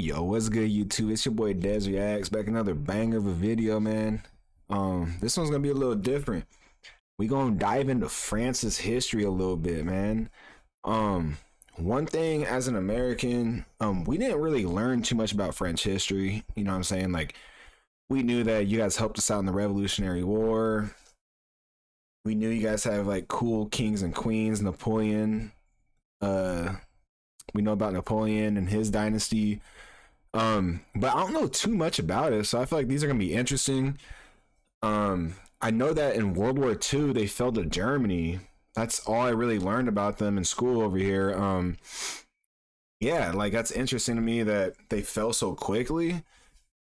Yo, what's good, YouTube? It's your boy Des Reacts, back another banger of a video, man. This one's gonna be a little different. We gonna dive into France's history a little bit, man. One thing as an American, we didn't really learn too much about French history. You know what I'm saying? Like, we knew that you guys helped us out in the Revolutionary War. We knew you guys have like cool kings and queens, Napoleon. We know about Napoleon and his dynasty. But I don't know too much about it, so I feel like these are gonna be interesting. I know that in World War II they fell to Germany. That's all I really learned about them in school over here. Yeah, like that's interesting to me that they fell so quickly.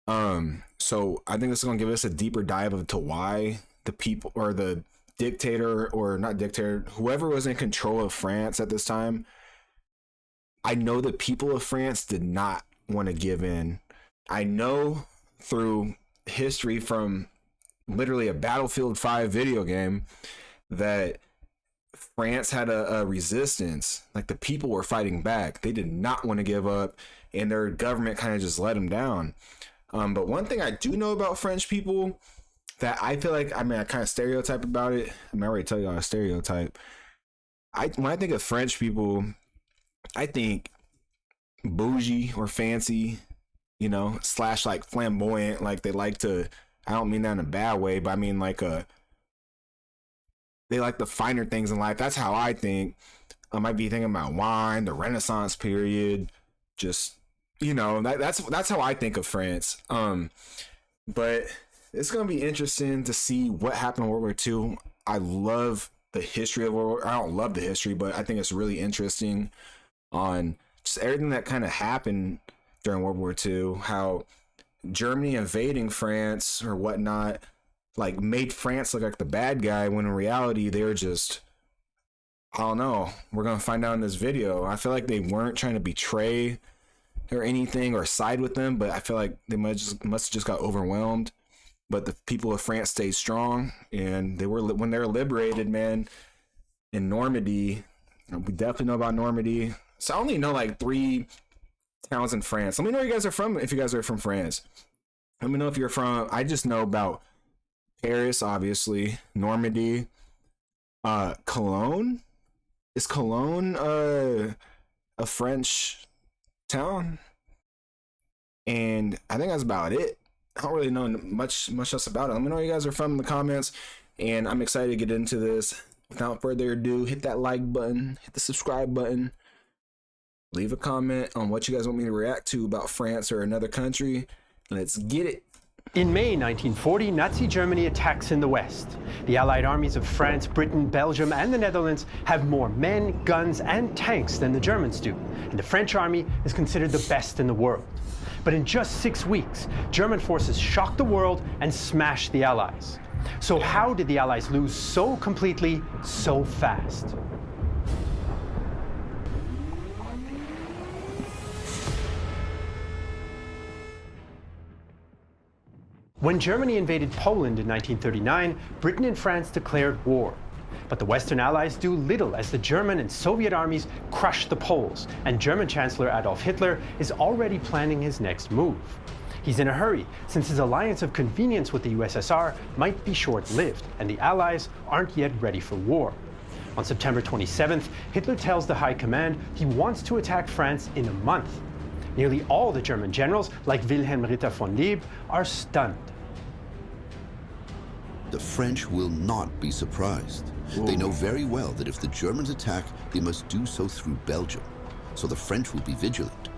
So I think this is gonna give us a deeper dive into why the people, or the dictator, or not dictator, whoever was in control of France at this time. I know the people of France did not want to give in. I know through history from literally a Battlefield 5 video game that France had a resistance. Like, the people were fighting back. They did not want to give up, and their government kind of just let them down. But one thing I do know about French people that I feel like, I kind of stereotype about it. I already tell you all a stereotype. When I think of French people, I think bougie or fancy, you know, slash like flamboyant. Like, they like to, I don't mean that in a bad way, but I mean like they like the finer things in life. That's how I think. I might be thinking about wine, the Renaissance period, just, you know, that's how I think of France. But it's gonna be interesting to see what happened in World War II. I love the history of World War. I don't love the history, but I think it's really interesting on just everything that kind of happened during World War II, how Germany invading France or whatnot, like, made France look like the bad guy, when in reality they were just, I don't know, we're gonna find out in this video. I feel like they weren't trying to betray or anything or side with them, but I feel like they must have just got overwhelmed. But the people of France stayed strong, and when they were liberated, man, in Normandy. We definitely know about Normandy. So I only know like 3 towns in France. Let me know where you guys are from, if you guys are from France. Let me know if you're from, I just know about Paris, obviously, Normandy, Cologne. Is Cologne a French town? And I think that's about it. I don't really know much else about it. Let me know where you guys are from in the comments, and I'm excited to get into this. Without further ado, hit that like button, hit the subscribe button, leave a comment on what you guys want me to react to about France or another country. Let's get it. In May 1940, Nazi Germany attacks in the West. The Allied armies of France, Britain, Belgium, and the Netherlands have more men, guns, and tanks than the Germans do, and the French army is considered the best in the world. But in just 6 weeks, German forces shocked the world and smashed the Allies. So how did the Allies lose so completely, so fast? When Germany invaded Poland in 1939, Britain and France declared war. But the Western Allies do little as the German and Soviet armies crush the Poles, and German Chancellor Adolf Hitler is already planning his next move. He's in a hurry, since his alliance of convenience with the USSR might be short-lived, and the Allies aren't yet ready for war. On September 27th, Hitler tells the High Command he wants to attack France in a month. Nearly all the German generals, like Wilhelm Ritter von Lieb, are stunned. The French will not be surprised. Ooh. They know very well that if the Germans attack, they must do so through Belgium. So the French will be vigilant.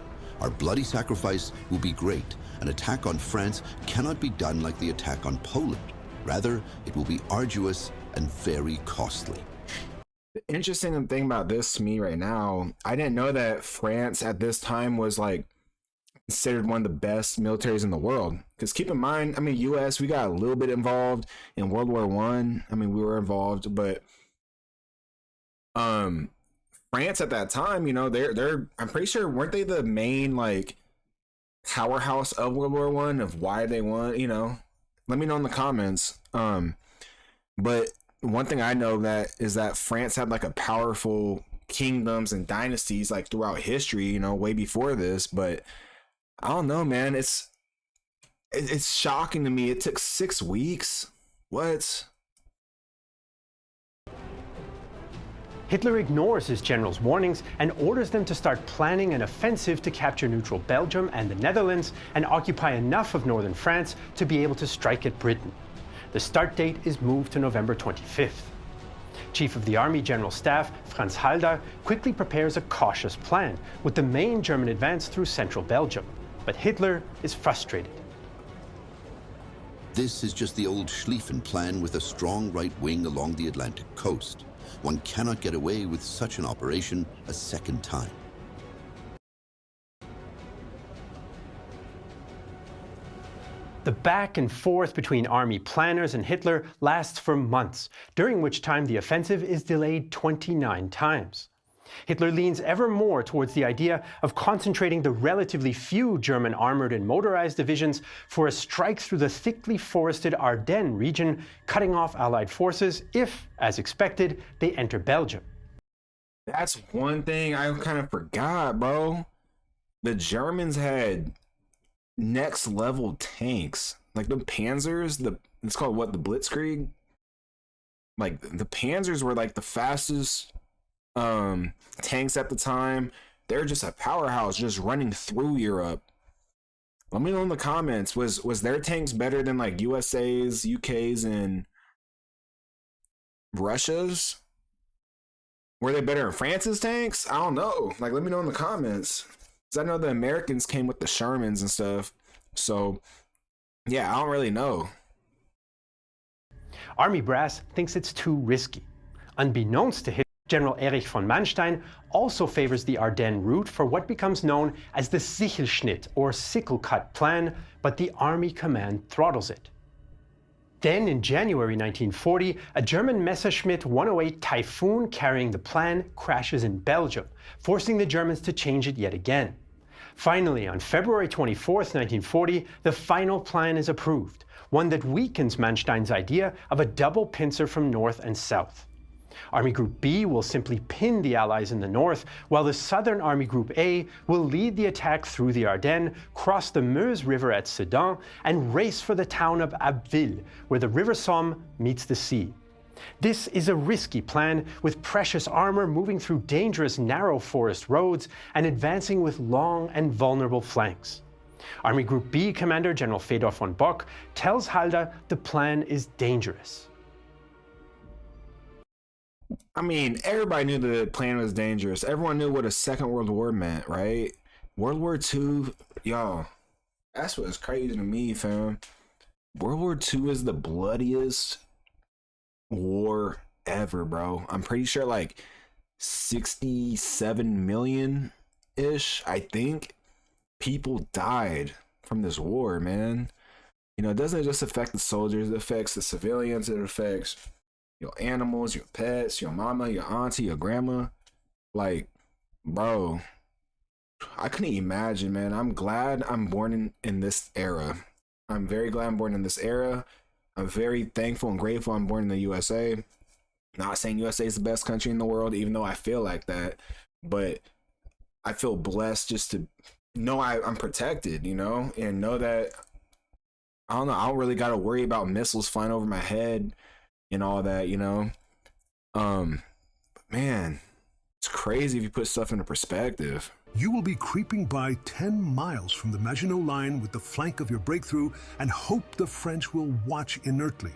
Our bloody sacrifice will be great. An attack on France cannot be done like the attack on Poland. Rather, it will be arduous and very costly. The interesting thing about this to me right now, I didn't know that France at this time was like considered one of the best militaries in the world. Because keep in mind, I mean, US, we got a little bit involved in World War One. I mean, we were involved, but France at that time, you know, they're I'm pretty sure, weren't they the main like powerhouse of World War One, of why they won, you know? Let me know in the comments. But one thing I know that is that France had like a powerful kingdoms and dynasties like throughout history, you know, way before this. But I don't know, man. It's shocking to me. It took 6 weeks. What? Hitler ignores his generals' warnings and orders them to start planning an offensive to capture neutral Belgium and the Netherlands and occupy enough of northern France to be able to strike at Britain. The start date is moved to November 25th. Chief of the Army General Staff, Franz Halder, quickly prepares a cautious plan with the main German advance through central Belgium. But Hitler is frustrated. This is just the old Schlieffen plan with a strong right wing along the Atlantic coast. One cannot get away with such an operation a second time. The back and forth between army planners and Hitler lasts for months, during which time the offensive is delayed 29 times. Hitler leans ever more towards the idea of concentrating the relatively few German armored and motorized divisions for a strike through the thickly forested Ardennes region, cutting off Allied forces if, as expected, they enter Belgium. That's one thing I kind of forgot, bro. The Germans had next level tanks. Like the Panzers, it's called what, the Blitzkrieg? Like the Panzers were like the fastest tanks at the time. They're just a powerhouse just running through Europe. Let me know in the comments, was their tanks better than like USA's, UK's, and Russia's? Were they better than France's tanks? I don't know. Like, let me know in the comments, because I know the Americans came with the Shermans and stuff. So yeah, I don't really know. Army brass thinks it's too risky. Unbeknownst to Hitler, General Erich von Manstein also favors the Ardennes route for what becomes known as the Sichelschnitt or sickle cut plan, but the army command throttles it. Then in January 1940, a German Messerschmitt 108 Typhoon carrying the plan crashes in Belgium, forcing the Germans to change it yet again. Finally, on February 24, 1940, the final plan is approved, one that weakens Manstein's idea of a double pincer from north and south. Army Group B will simply pin the Allies in the north, while the Southern Army Group A will lead the attack through the Ardennes, cross the Meuse River at Sedan, and race for the town of Abbeville, where the River Somme meets the sea. This is a risky plan, with precious armor moving through dangerous narrow forest roads and advancing with long and vulnerable flanks. Army Group B Commander General Fedor von Bock tells Halder the plan is dangerous. I mean, everybody knew the plan was dangerous. Everyone knew what a Second World War meant, right? World War II, y'all, that's what's crazy to me, fam. World War II is the bloodiest war ever, bro. I'm pretty sure like 67 million-ish, I think, people died from this war, man. You know, it doesn't just affect the soldiers, it affects the civilians, it affects your animals, your pets, your mama, your auntie, your grandma. Like, bro, I couldn't imagine, man. I'm glad I'm born in this era. I'm very glad I'm born in this era. I'm very thankful and grateful I'm born in the USA. Not saying USA is the best country in the world, even though I feel like that. But I feel blessed just to know I'm protected, you know, and know that, I don't know, I don't really got to worry about missiles flying over my head and all that, you know. Man, it's crazy if you put stuff into perspective. You will be creeping by 10 miles from the Maginot Line with the flank of your breakthrough and hope the French will watch inertly.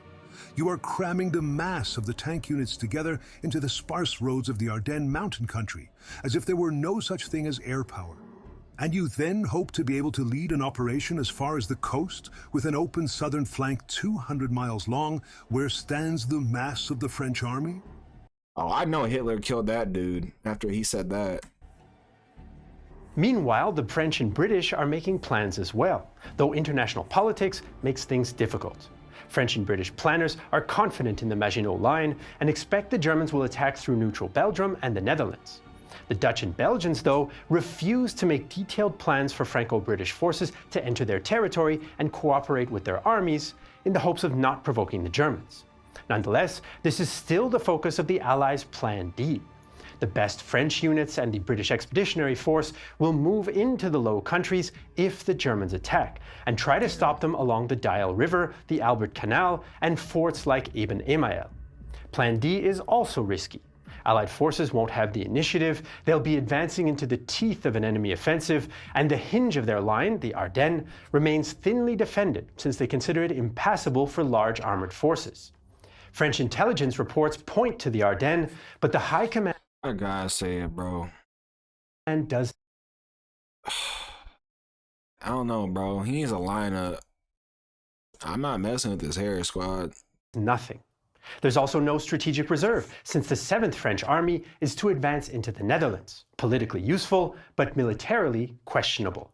You are cramming the mass of the tank units together into the sparse roads of the Ardennes mountain country, as if there were no such thing as air power. And you then hope to be able to lead an operation as far as the coast with an open southern flank 200 miles long where stands the mass of the French army? Oh, I know Hitler killed that dude after he said that. Meanwhile, the French and British are making plans as well, though international politics makes things difficult. French and British planners are confident in the Maginot Line and expect the Germans will attack through neutral Belgium and the Netherlands. The Dutch and Belgians, though, refuse to make detailed plans for Franco-British forces to enter their territory and cooperate with their armies in the hopes of not provoking the Germans. Nonetheless, this is still the focus of the Allies' Plan D. The best French units and the British Expeditionary Force will move into the Low Countries if the Germans attack, and try to stop them along the Dial River, the Albert Canal, and forts like Eben Emael. Plan D is also risky. Allied forces won't have the initiative, they'll be advancing into the teeth of an enemy offensive, and the hinge of their line, the Ardennes, remains thinly defended since they consider it impassable for large armored forces. French intelligence reports point to the Ardennes, but the High Command I gotta say it, bro. does I don't know, bro. He needs a lineup. I'm not messing with this Harris squad. nothing. There's also no strategic reserve, since the 7th French Army is to advance into the Netherlands, politically useful, but militarily questionable.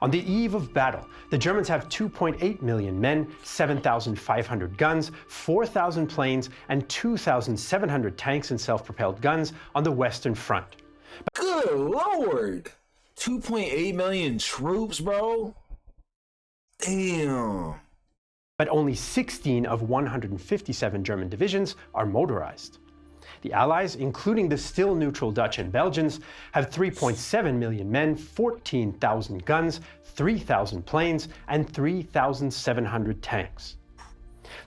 On the eve of battle, the Germans have 2.8 million men, 7,500 guns, 4,000 planes, and 2,700 tanks and self-propelled guns on the Western Front. Good lord. 2.8 million troops, bro. Damn. But only 16 of 157 German divisions are motorized. The Allies, including the still neutral Dutch and Belgians, have 3.7 million men, 14,000 guns, 3,000 planes, and 3,700 tanks.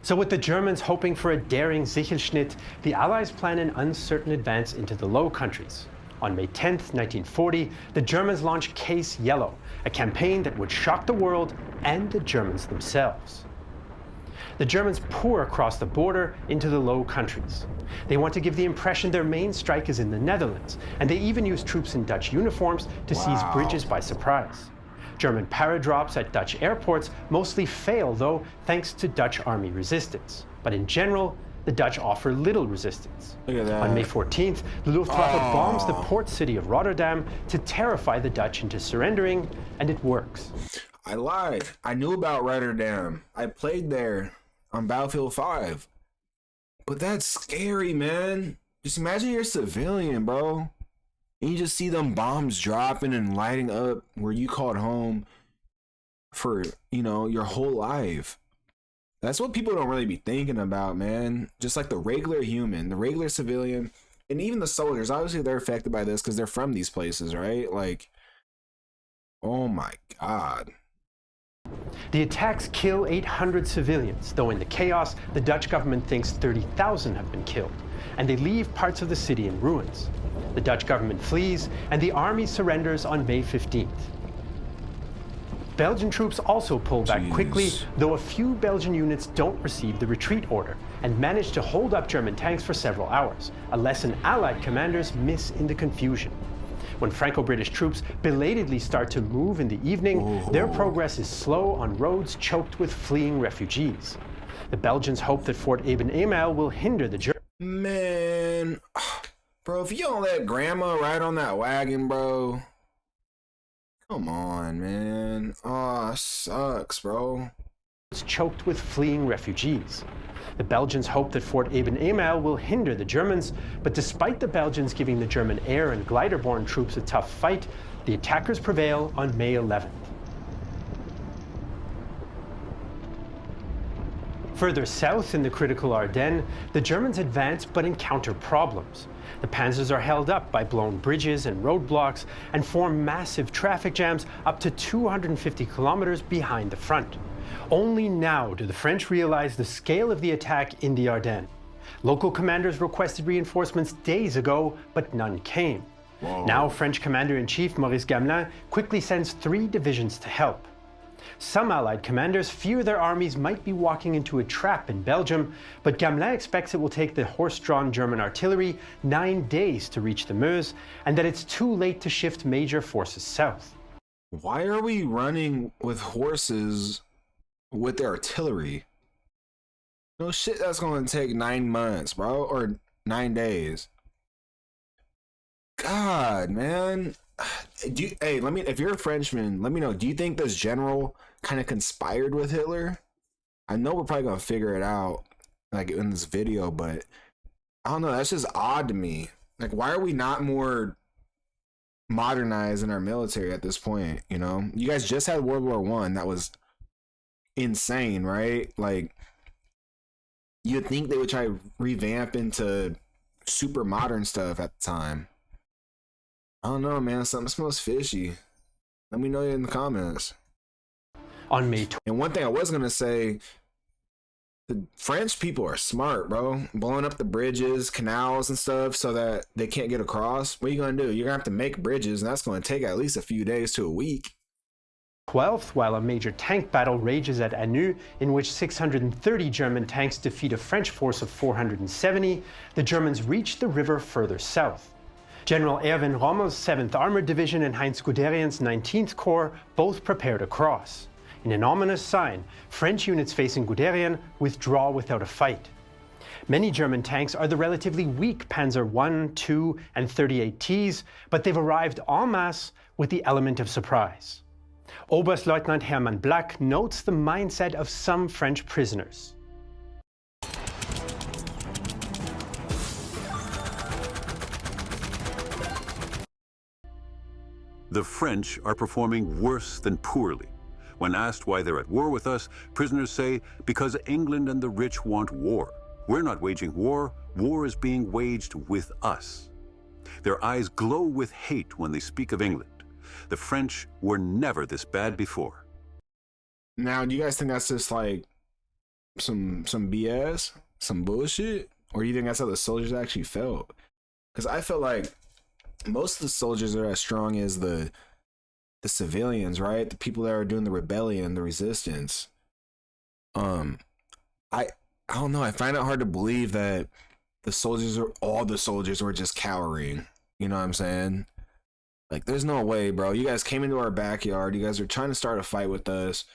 So with the Germans hoping for a daring Sichelschnitt, the Allies plan an uncertain advance into the Low Countries. On May 10, 1940, the Germans launch Case Yellow, a campaign that would shock the world and the Germans themselves. The Germans pour across the border into the Low Countries. They want to give the impression their main strike is in the Netherlands, and they even use troops in Dutch uniforms to seize bridges by surprise. German paradrops at Dutch airports mostly fail, though, thanks to Dutch army resistance. But in general, the Dutch offer little resistance. Look at that. On May 14th, the Luftwaffe bombs the port city of Rotterdam to terrify the Dutch into surrendering, and it works. I lied. I knew about Rotterdam. I played there on Battlefield 5. But that's scary, man. Just imagine you're a civilian, bro. And you just see them bombs dropping and lighting up where you called home for, you know, your whole life. That's what people don't really be thinking about, man. Just like the regular human, the regular civilian, and even the soldiers. Obviously, they're affected by this because they're from these places, right? Like, oh my God. The attacks kill 800 civilians, though in the chaos, the Dutch government thinks 30,000 have been killed, and they leave parts of the city in ruins. The Dutch government flees, and the army surrenders on May 15th. Belgian troops also pull back quickly, though a few Belgian units don't receive the retreat order, and manage to hold up German tanks for several hours, a lesson Allied commanders miss in the confusion. When Franco-British troops belatedly start to move in the evening, their progress is slow on roads choked with fleeing refugees. The Belgians hope that Fort Eben Emael will hinder the Germans. Man, bro, if you don't let grandma ride on that wagon, bro. Come on, man. Oh, sucks, bro. Choked with fleeing refugees. The Belgians hope that Fort Eben Emael will hinder the Germans, but despite the Belgians giving the German air and glider-borne troops a tough fight, the attackers prevail on May 11th. Further south in the critical Ardennes, the Germans advance but encounter problems. The panzers are held up by blown bridges and roadblocks and form massive traffic jams up to 250 kilometers behind the front. Only now do the French realize the scale of the attack in the Ardennes. Local commanders requested reinforcements days ago, but none came. Now French Commander-in-Chief Maurice Gamelin quickly sends 3 divisions to help. Some Allied commanders fear their armies might be walking into a trap in Belgium, but Gamelin expects it will take the horse-drawn German artillery 9 days to reach the Meuse, and that it's too late to shift major forces south. Why are we running with horses with the artillery? No shit, that's going to take 9 months, bro, or 9 days. God, man. Hey, if you're a Frenchman, let me know. Do you think this general kind of conspired with Hitler? I know we're probably gonna figure it out, like in this video, but I don't know. That's just odd to me. Like, why are we not more modernized in our military at this point? You know, you guys just had World War I. That was insane, right? Like, you'd think they would try to revamp into super modern stuff at the time. I don't know, man. Something smells fishy. Let me know in the comments. On May And one thing I was gonna say, the French people are smart, bro. Blowing up the bridges, canals, and stuff so that they can't get across. What are you gonna do? You're gonna have to make bridges, and that's gonna take at least a few days to a week. 12th, while a major tank battle rages at Anu, in which 630 German tanks defeat a French force of 470, the Germans reach the river further south. General Erwin Rommel's 7th Armored Division and Heinz Guderian's 19th Corps both prepare to cross. In an ominous sign, French units facing Guderian withdraw without a fight. Many German tanks are the relatively weak Panzer I, II, and 38Ts, but they've arrived en masse with the element of surprise. Oberstleutnant Hermann Black notes the mindset of some French prisoners. The French are performing worse than poorly. When asked why they're at war with us, prisoners say, because England and the rich want war. We're not waging war, war is being waged with us. Their eyes glow with hate when they speak of England. The French were never this bad before. Now, do you guys think that's just like some BS, some bullshit, or do you think that's how the soldiers actually felt? Because I felt like most of the soldiers are as strong as the civilians, right? The people that are doing the rebellion, the resistance. I don't know. I find it hard to believe that all the soldiers were just cowering. You know what I'm saying? Like, there's no way, bro. You guys came into our backyard. You guys are trying to start a fight with us.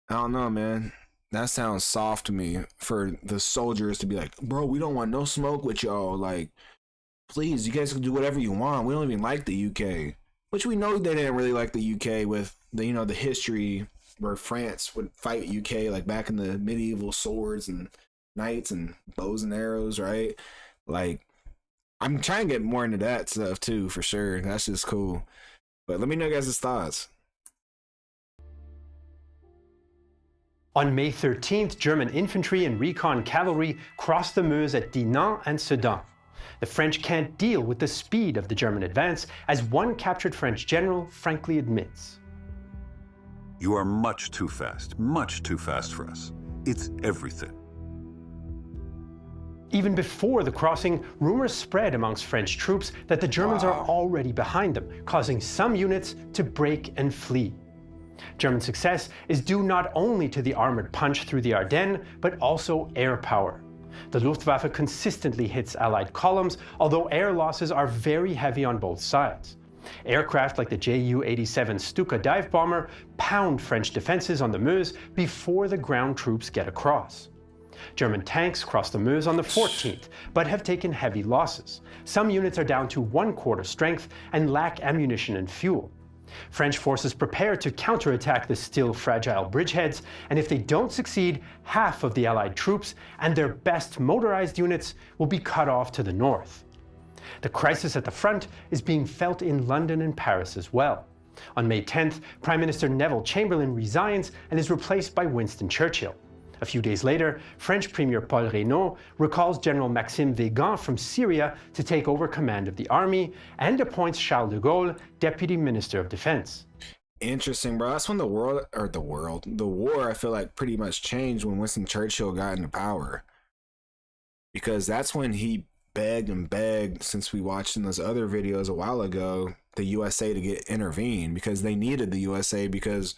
I don't know, man. That sounds soft to me for the soldiers to be like, bro, we don't want no smoke with y'all. Like, please, you guys can do whatever you want. We don't even like the UK. Which we know they didn't really like the UK with the, the history where France would fight UK like back in the medieval swords and knights and bows and arrows, right? Like, I'm trying to get more into that stuff too, for sure. That's just cool. But let me know you guys' thoughts. On May 13th, German infantry and recon cavalry crossed the Meuse at Dinant and Sedan. The French can't deal with the speed of the German advance, as one captured French general frankly admits. You are much too fast for us. It's everything. Even before the crossing, rumors spread amongst French troops that the Germans are already behind them, causing some units to break and flee. German success is due not only to the armored punch through the Ardennes, but also air power. The Luftwaffe consistently hits Allied columns, although air losses are very heavy on both sides. Aircraft like the Ju-87 Stuka dive bomber pound French defenses on the Meuse before the ground troops get across. German tanks cross the Meuse on the 14th, but have taken heavy losses. Some units are down to 1/4 strength and lack ammunition and fuel. French forces prepare to counterattack the still fragile bridgeheads, and if they don't succeed, half of the Allied troops and their best motorized units will be cut off to the north. The crisis at the front is being felt in London and Paris as well. On May 10th, Prime Minister Neville Chamberlain resigns and is replaced by Winston Churchill. A few days later, French Premier Paul Reynaud recalls General Maxime Weygand from Syria to take over command of the army and appoints Charles de Gaulle Deputy Minister of Defense. Interesting, bro. That's when the war, I feel like pretty much changed when Winston Churchill got into power. Because that's when he begged and begged, since we watched in those other videos a while ago, the USA to get intervened because they needed the USA because,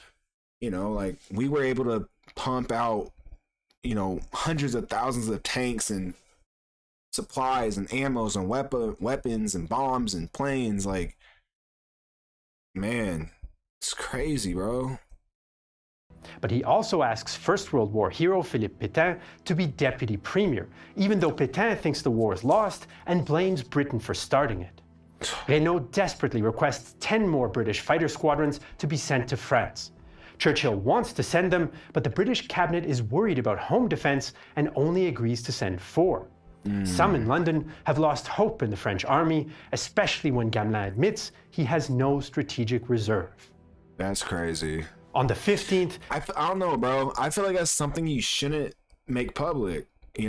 like we were able to pump out hundreds of thousands of tanks and supplies and ammos and weapons and bombs and planes. Like, man, it's crazy, bro. But he also asks First World War hero Philippe Pétain to be deputy premier, even though Pétain thinks the war is lost and blames Britain for starting it. Reynaud desperately requests 10 more British fighter squadrons to be sent to France. Churchill wants to send them, but the British cabinet is worried about home defense and only agrees to send 4. Some in London have lost hope in the French army, especially when Gamelin admits he has no strategic reserve. That's crazy. On the 15th... I don't know, bro. I feel like that's something you shouldn't make public, If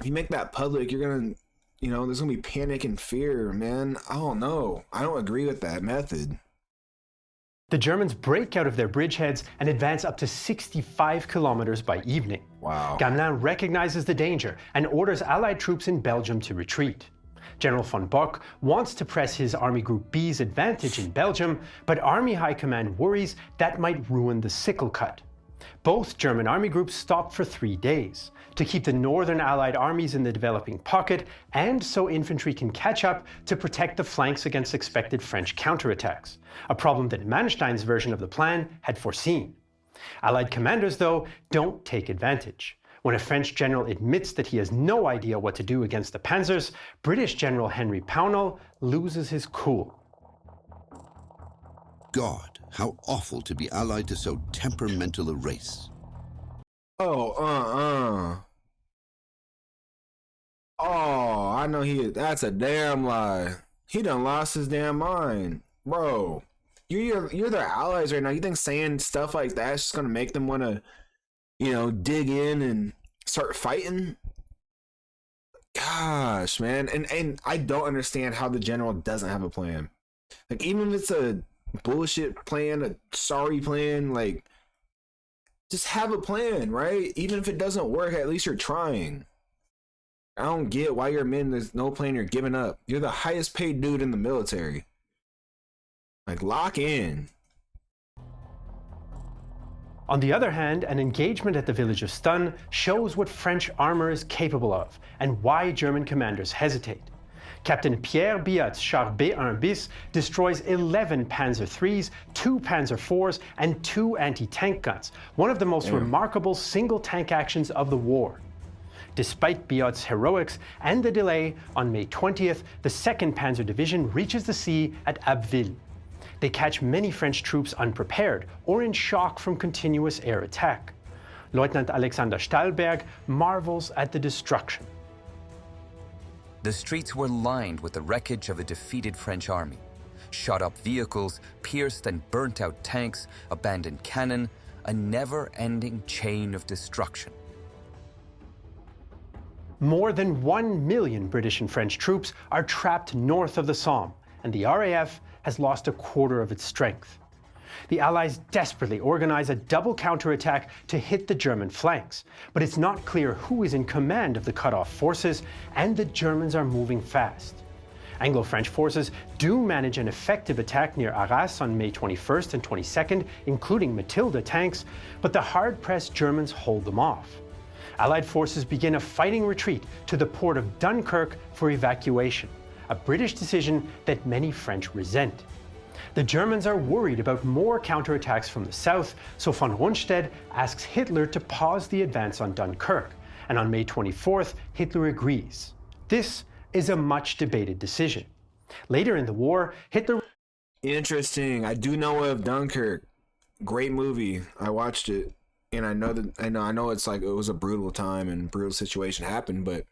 you make that public, you're going to there's gonna be panic and fear, man. I don't know. I don't agree with that method. The Germans break out of their bridgeheads and advance up to 65 kilometers by evening. Wow. Gamelin recognizes the danger and orders Allied troops in Belgium to retreat. General von Bock wants to press his Army Group B's advantage in Belgium, but Army High Command worries that might ruin the sickle cut. Both German army groups stop for 3 days to keep the northern Allied armies in the developing pocket and so infantry can catch up to protect the flanks against expected French counterattacks, a problem that Manstein's version of the plan had foreseen. Allied commanders, though, don't take advantage. When a French general admits that he has no idea what to do against the panzers, British General Henry Pownall loses his cool. God, how awful to be allied to so temperamental a race. Oh, I know that's a damn lie. He done lost his damn mind. Bro, you're their allies right now. You think saying stuff like that's just gonna make them wanna, dig in and start fighting? Gosh, man. And I don't understand how the general doesn't have a plan. Like, even if it's a bullshit plan, a sorry plan, like, just have a plan, right? Even if it doesn't work, at least you're trying. I don't get why your men, there's no plan, you're giving up. You're the highest paid dude in the military. Like, lock in. On the other hand, an engagement at the village of Sedan shows what French armor is capable of and why German commanders hesitate. Captain Pierre Biot's char B1 bis destroys 11 Panzer IIIs, 2 Panzer IVs, and 2 anti-tank guns, one of the most remarkable single tank actions of the war. Despite Biot's heroics and the delay, on May 20th, the 2nd Panzer Division reaches the sea at Abbeville. They catch many French troops unprepared or in shock from continuous air attack. Lieutenant Alexander Stahlberg marvels at the destruction. The streets were lined with the wreckage of a defeated French army. Shot-up vehicles, pierced and burnt-out tanks, abandoned cannon, a never-ending chain of destruction. More than 1 million British and French troops are trapped north of the Somme, and the RAF has lost a quarter of its strength. The Allies desperately organize a double counterattack to hit the German flanks, but it's not clear who is in command of the cut-off forces, and the Germans are moving fast. Anglo-French forces do manage an effective attack near Arras on May 21st and 22nd, including Matilda tanks, but the hard-pressed Germans hold them off. Allied forces begin a fighting retreat to the port of Dunkirk for evacuation, a British decision that many French resent. The Germans are worried about more counterattacks from the south, so von Rundstedt asks Hitler to pause the advance on Dunkirk, and on May 24th, Hitler agrees. This is a much debated decision. Later in the war, Hitler... Interesting. I do know of Dunkirk. Great movie. I watched it, and I know it's like it was a brutal time and brutal situation happened, but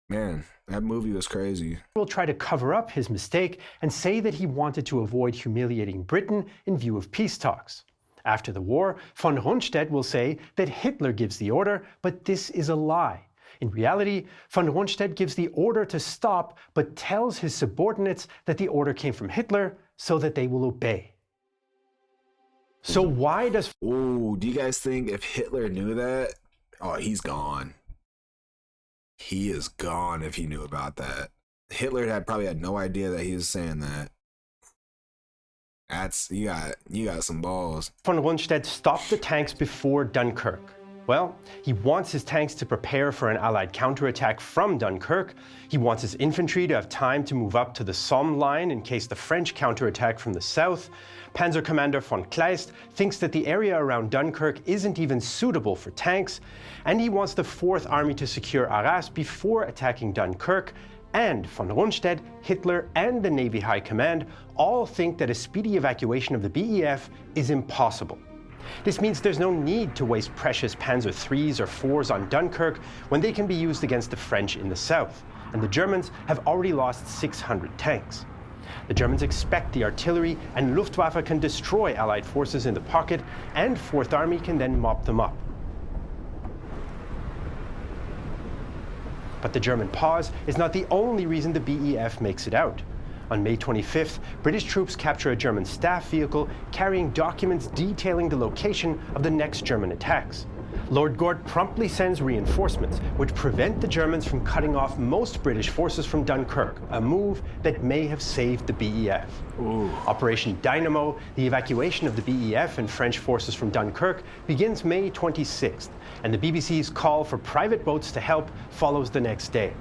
man, that movie was crazy. Will try to cover up his mistake and say that he wanted to avoid humiliating Britain in view of peace talks. After the war, von Rundstedt will say that Hitler gives the order, but this is a lie. In reality, von Rundstedt gives the order to stop, but tells his subordinates that the order came from Hitler so that they will obey. So why does... Oh, do you guys think if Hitler knew that? Oh, he's gone. He is gone if he knew about that. Hitler probably had no idea that he was saying that. You got some balls. Von Rundstedt stopped the tanks before Dunkirk? Well, he wants his tanks to prepare for an Allied counterattack from Dunkirk. He wants his infantry to have time to move up to the Somme line in case the French counterattack from the south. Panzer Commander von Kleist thinks that the area around Dunkirk isn't even suitable for tanks, and he wants the 4th Army to secure Arras before attacking Dunkirk. And von Rundstedt, Hitler, and the Navy High Command all think that a speedy evacuation of the BEF is impossible. This means there's no need to waste precious Panzer IIIs or IVs on Dunkirk when they can be used against the French in the south, and the Germans have already lost 600 tanks. The Germans expect the artillery and Luftwaffe can destroy Allied forces in the pocket, and 4th Army can then mop them up. But the German pause is not the only reason the BEF makes it out. On May 25th, British troops capture a German staff vehicle carrying documents detailing the location of the next German attacks. Lord Gort promptly sends reinforcements, which prevent the Germans from cutting off most British forces from Dunkirk, a move that may have saved the BEF. Ooh. Operation Dynamo, the evacuation of the BEF and French forces from Dunkirk, begins May 26th, and the BBC's call for private boats to help follows the next day.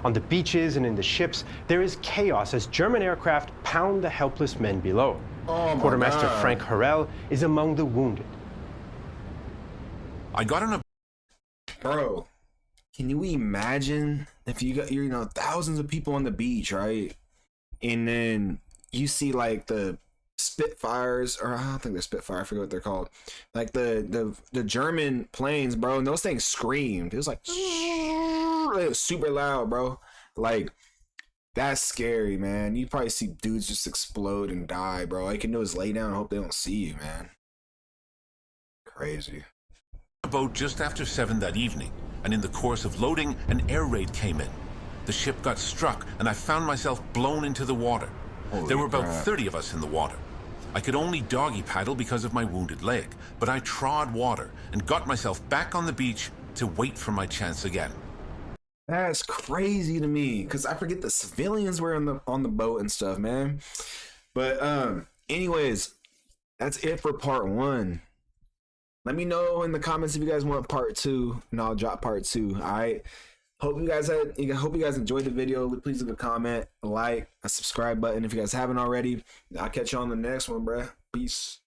On the beaches and in the ships, there is chaos as German aircraft pound the helpless men below. Quartermaster Frank Harel is among the wounded. I got on a... Bro, can you imagine if you got, you know, thousands of people on the beach, right? And then you see like the Spitfires, or I don't think they're Spitfire, I forget what they're called. Like the German planes, bro, and those things screamed. It was like, it was super loud, bro. Like, that's scary, man. You probably see dudes just explode and die, bro. All you can do is lay down and hope they don't see you, man. Crazy. Boat just after 7 that evening, and in the course of loading, an air raid came in. The ship got struck, and I found myself blown into the water. There were about 30 of us in the water. I could only doggy paddle because of my wounded leg, but I trod water and got myself back on the beach to wait for my chance again. That's crazy to me, because I forget the civilians were on the boat and stuff, man. But anyways, that's it for part 1. Let me know in the comments if you guys want part 2, and I'll drop part 2. All right. Hope you guys enjoyed the video. Please leave a comment, a like, a subscribe button if you guys haven't already. I'll catch you on the next one, bruh. Peace.